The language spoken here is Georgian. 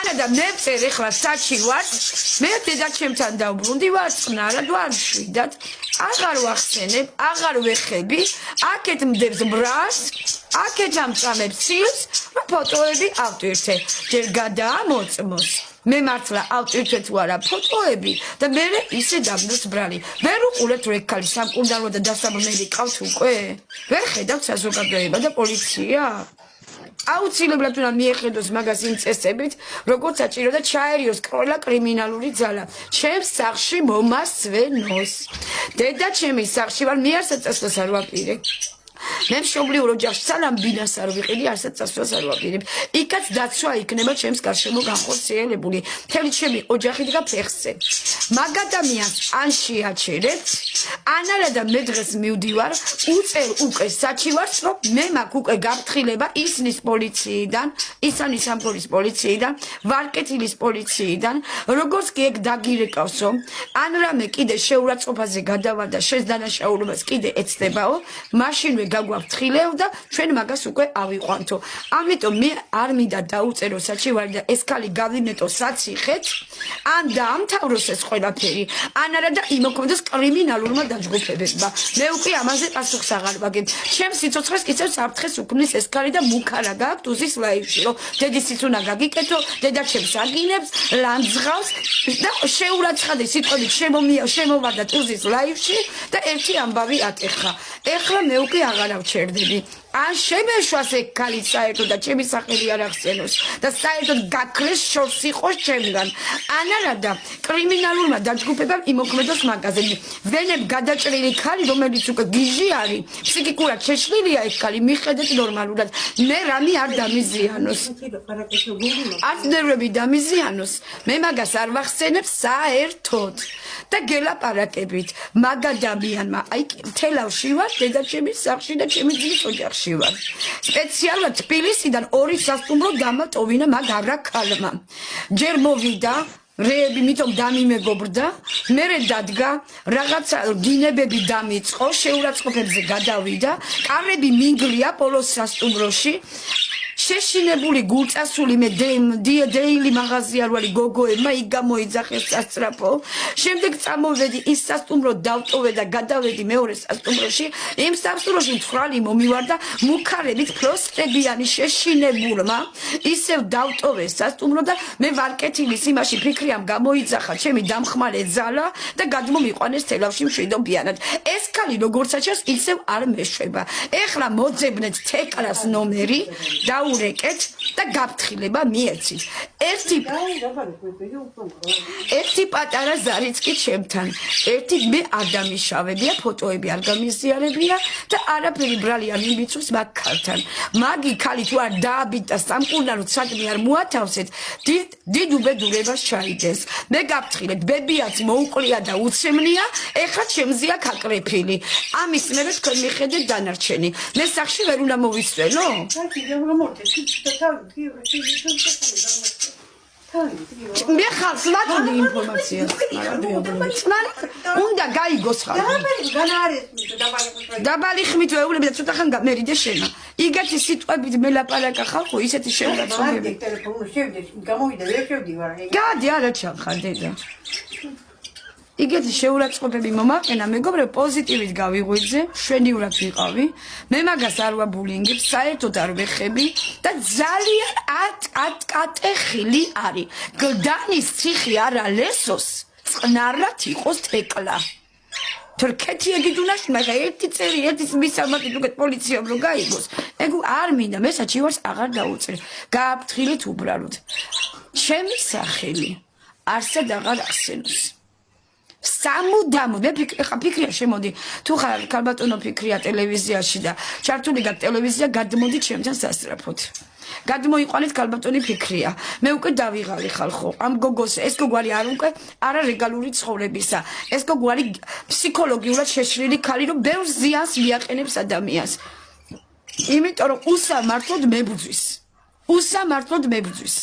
ანა და მე წერ ეხლა საჩი ვარ მე დედაჩემთან დავბრუნდი ვარ წყნარად ვარ შვიდად აღარ ვახსენებ აღარ ვეხები აქეთ მდებს ბრას აქეთ ამწამებს სილს ფოტოები ავტვირთე ჯერ გადაამოწმოს მე მართლა ავტვირთე თუ არა ფოტოები და მე ისე დაბნოს ბრალი ვერ უყურეთ რო ეგ ქალი სამკურნალო და დასაბმელი ყავს უკვე ვერ ხედავთ საზოგადოება და პოლიცია აუცილებლად უნდა მიეხედოს მაგას იმ წესებით, როგორც საჭირო და ჩაერიოს ყველა კრიმინალური ძალა. ჩემს სახლში მომასვენოს. დედა ჩემის სახლში ვარ, მე არც წასვლას არ ვაპირებ. მე მშობლიურ ოჯახში სალამ ბინას არ ვიყიდი, არც წასვლას არ ვაპირებ. იქაც დაცვა იქნება ჩემს გარშემო განხორციელებული. მთელი ჩემი ოჯახი დგა ფეხზე. მაგ ადამიანს ან შეაჩერებთ, ანალა და მე დღეს მივდივარ, უწევ უკვე საჩი ვარ, რომ მე მაგ უკვე გაფრთხილება ისნის პოლიციიდან, ისანი სამგორის პოლიციიდან, ვარკეთილის პოლიციიდან, როგორც კი ეგ დაგირეკავსო, ან რამე კიდე შეურაცხყოფაზე გადავალ და შენს დანაშაულობას კიდე ეცდებაო, მაშინვე გაგვაფრთხილებ და ჩვენ მაგას უკვე ავიყვანთო. ამიტომ მე არ მინდა დაუწერო საჩი ვარ და ეს ქალი გავიმეტო საციხეთ, ან დაამთავროს ეს ყველაფერი, ან არა და იმოქმედოს კრიმინალურმა დაჯგუფებებმა. მე უკვე ამაზე პასუხს აღარ ვაგებ. ჩემს სიცოცხლეს ისევ საფრთხეს უქმნის ეს ქალი და მუქარა გააქვთ უზის ლაივში, რომ დედისიც უნდა გაგიკეთო, დედა ჩემს აგინებს, ლანძღავს და შეურაცხადი სიტყვებით შემოვარდა უზის ლაივში და ერთი ამბავი ატეხა. ეხლა მე უკვე აღარ ავჩერდები. ან შემეშვას ეგ ქალი საერთოდ და ჩემი სახელი არ ახსენოს და საერთოდ გაქრეს შორს იყოს ჩემგან. ან არა და კრიმინალურმა დაჯგუფებამ იმოქმედოს მაგაზე. ვენებ გადაჭრილი ქალი, რომელიც უკვე გიჟი არის, ფსიქიკურად შეშლილია ეგ ქალი, მიხედეთ ნორმალურად. მე რამე არ დამიზიანოს. არც ნერვები დამიზიანოს. მე მაგას არ ვახსენებ საერთოდ. და გელაპარაკებით მაგ ადამიანმა აი თელავში ვარ დედაჩემის სახლში და ჩემი ძმის ოჯახში ვარ სპეციალურად თბილისიდან 2 სასტუმრო დამატოვინა მაგ არაქალმა ჯერ მოვიდა რეები მითომ დამიმეგობრდა მერე დადგა რაღაცა დინებები დამიწყო შეურაცხყოფებზე გადავიდა კარები მინგლია პოლოს სასტუმროში შეშინებული გულწასული მე დეილი მაღაზია არ ვარი გოგოებმა იქ გამოიძახეს სასწრაფო შემდეგ წამოვედი ის სასტუმრო დავტოვე და გადავედი მეორე სასტუმროში იმ სასტუმროში მთვრალი მომივარდა მუქარებით ფლოსტრებიანი შეშინებულმა ისევ დავტოვე სასტუმრო და მე ვარკეთილის იმაში ფიქრიამ გამოიძახა ჩემი დამხმარე ძალა და გადმომიყვანეს თელავში მშვიდობიანად ეს ქალი როგორც აჩას ისევ არ მეშვება ეხლა მოძებნეთ თეკლას ნომერი და ურეკეთ და გაფრთხილება მიეცით. ერთი პატარა ზარიც კი ჩემთან. ერთი მე არ დამიშავებია, ფოტოები არ გამიზიარებია და არაფერი ბრალი არ მიმიწვს მაგ ქალთან. მაგი ქალი თუ არ დააბიტა სამკურნალოდ სადმე არ მოათავსეთ, დიდ უბედურებას ჩაიდეს. მე გაფრთხილებ, ბებიაც მოუკლია და უცემნია, ეხლა ჩემზეა კაკრეფილი. ამის მერე თქვენ მიხედეთ დანარჩენი. მე სახში ვერ უნდა მოვისვენო? მე ხალხს ვაწვდი ინფორმაციას უნდა გაიგოს ხალხი დაბალი ხმით ვეუბნები და ცოტა ხან გამერიდე შენა იგეთი სიტყვებით მელაპარაკა ხალხო ისეთი შეურაცხყოფები გადი არა ჩახარ დედა იგეთი შეურაცხყოფები მომაყენა მეგობრებო პოზიტივით გავიღვიძე შვენიურად ვიყავი მე მაგას არ ვაბულინგებ საერთოდ არ ვეხები და ძალიან ატეხილი არის გლდანის ციხე არა ლესოს წყნარად იყოს თეკლა თურქეთი ეგიდუნაში მაგრამ ერთი წელი ერთი მისამართი უკეთ პოლიციამ რო გაიგოს ეგ არ მინდა მე საჩივარს აღარ დაუწერ გააფრთხილეთ უბრალოდ ჩემი სახელი არსად აღარ ახსენოს სამუდამოდ მე ფიქრია შემოდი თუ ხარ ქალბატონო ფიქრია ტელევიზიაში და ჩართული გაქვს ტელევიზია გადმოდი ჩემთან სასწრაფოდ გადმოიყვანეთ ქალბატონი ფიქრია მე უკვე დავიღალი ხალხო ამ გოგოს ეს გოგვარი არ უკვე არა რეგალური ცხოვრებისა ეს გოგვარი ფსიქოლოგიურად შეშლილი ქალი რომ ბევრ ზიანს მიაყენებს ადამიანს იმიტომ რომ უსამართლოდ მებრძვის